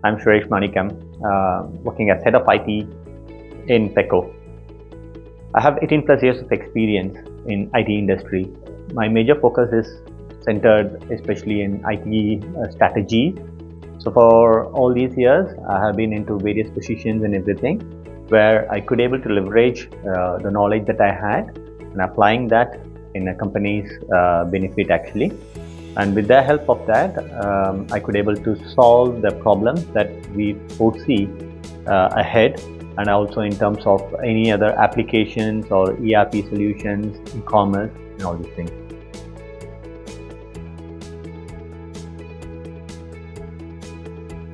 I'm Suresh Manickam, working as Head of IT in PECO. I have 18 plus years of experience in IT industry. My major focus is centered especially in IT strategy. So for all these years, I have been into various positions and everything where I could able to leverage the knowledge that I had and applying that in a company's benefit actually. And with the help of that, I could able to solve the problems that we foresee ahead, and also in terms of any other applications or ERP solutions, e-commerce, and all these things.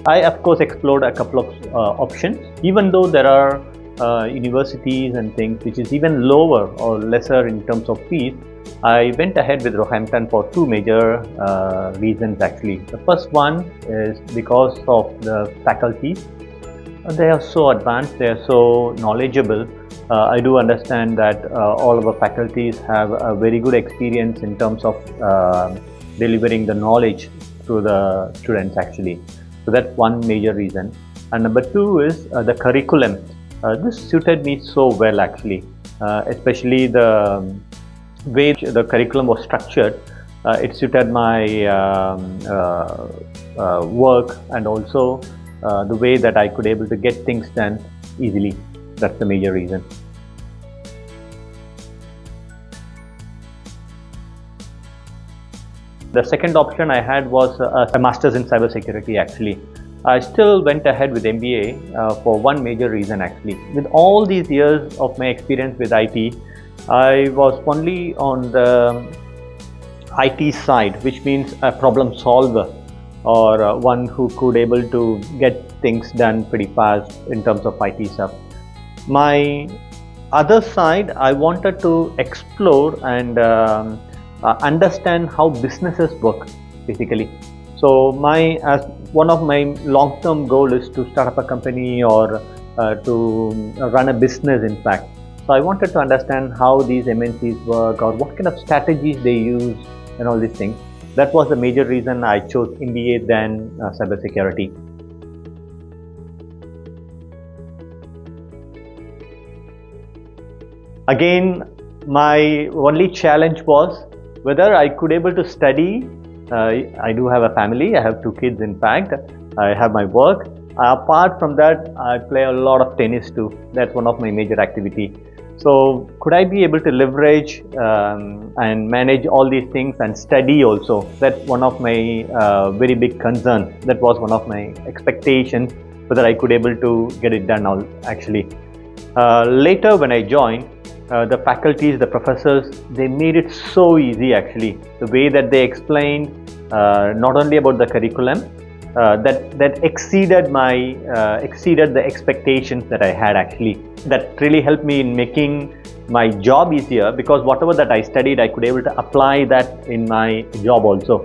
I of course explored a couple of options, even though there are universities and things which is even lower or lesser in terms of fees. I went ahead with Roehampton for two major reasons actually. The first one is because of the faculties. They are so advanced, they are so knowledgeable. I do understand that all of the faculties have a very good experience in terms of delivering the knowledge to the students actually. So that's one major reason. And number two is the curriculum. This suited me so well actually, especially the way the curriculum was structured. It suited my work, and also the way that I could able to get things done easily. That's the major reason. The second option I had was a master's in cybersecurity actually. I still went ahead with MBA for one major reason actually. With all these years of my experience with IT, I was only on the IT side, which means a problem solver, or one who could able to get things done pretty fast in terms of IT stuff. My other side, I wanted to explore and understand how businesses work basically. So as one of my long-term goal is to start up a company or to run a business in fact. So I wanted to understand how these MNCs work or what kind of strategies they use and all these things. That was the major reason I chose MBA than cybersecurity. Again, my only challenge was whether I could able to study. I do have a family, I have two kids in fact, I have my work. Apart from that, I play a lot of tennis too. That's one of my major activity. So could I be able to leverage and manage all these things and study also? That's one of my very big concern. That was one of my expectations, whether I could able to get it done all actually. Later when I joined, the faculties, the professors, they made it so easy actually. The way that they explained, not only about the curriculum, that exceeded the expectations that I had actually. That really helped me in making my job easier, because whatever that I studied, I could able to apply that in my job also.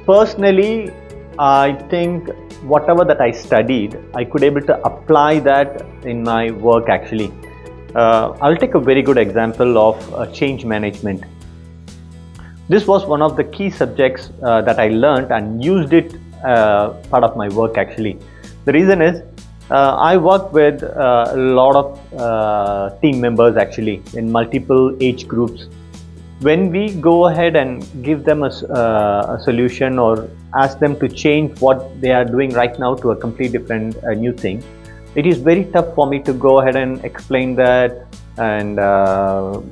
Personally, I think whatever that I studied, I could able to apply that in my work actually. I'll take a very good example of change management. This was one of the key subjects that I learned and used it part of my work actually. The reason is I work with a lot of team members actually in multiple age groups. When we go ahead and give them a solution or ask them to change what they are doing right now to a completely different new thing, it is very tough for me to go ahead and explain that and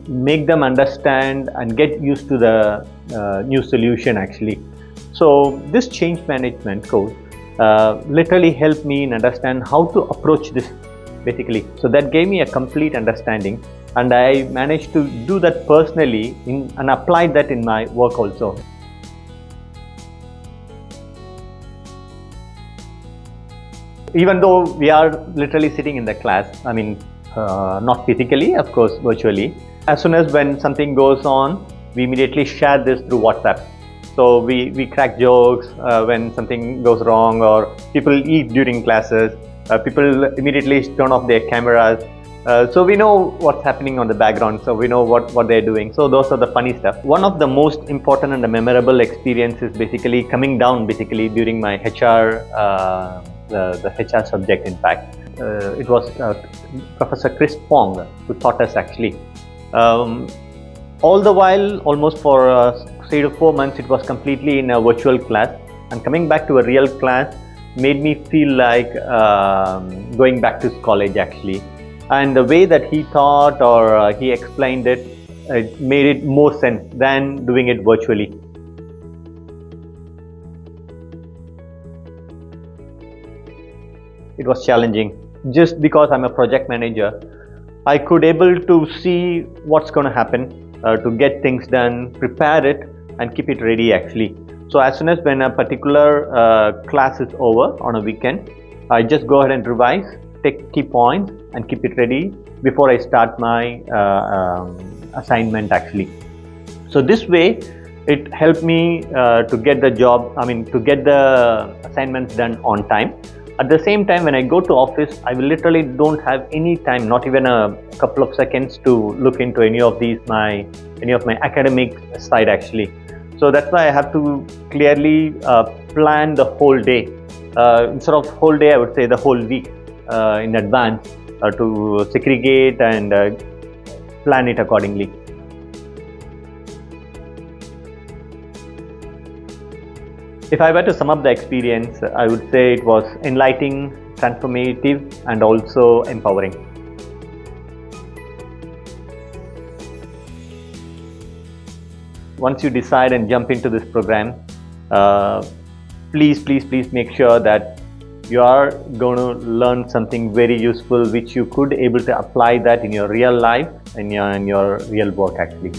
make them understand and get used to the new solution actually. So this change management course literally helped me in understand how to approach this basically. So that gave me a complete understanding, and I managed to do that personally and apply that in my work also. Even though we are literally sitting in the class, I mean, not physically, of course, virtually. As soon as when something goes on, we immediately share this through WhatsApp. So we crack jokes when something goes wrong, or people eat during classes. People immediately turn off their cameras. So we know what's happening on the background, so we know what they're doing. So those are the funny stuff. One of the most important and memorable experiences basically coming down during my HR, the HR subject in fact. It was Professor Chris Pong who taught us actually. All the while, almost for 3 to 4 months, it was completely in a virtual class, and coming back to a real class made me feel like going back to college actually. And the way that he taught or he explained it, it made it more sense than doing it virtually. It was challenging. Just because I'm a project manager, I could able to see what's going to happen, to get things done, prepare it and keep it ready actually. So as soon as when a particular class is over on a weekend, I just go ahead and revise, take key points and keep it ready before I start my assignment actually. So this way it helped me to get the job, to get the assignments done on time. At the same time, when I go to office, I will literally don't have any time, not even a couple of seconds to look into any of my academic side actually. So that's why I have to clearly plan the whole day. Instead of whole day, I would say the whole week in advance to segregate and plan it accordingly. If I were to sum up the experience, I would say it was enlightening, transformative, and also empowering. Once you decide and jump into this program, please make sure that you are going to learn something very useful, which you could able to apply that in your real life and in your real work actually.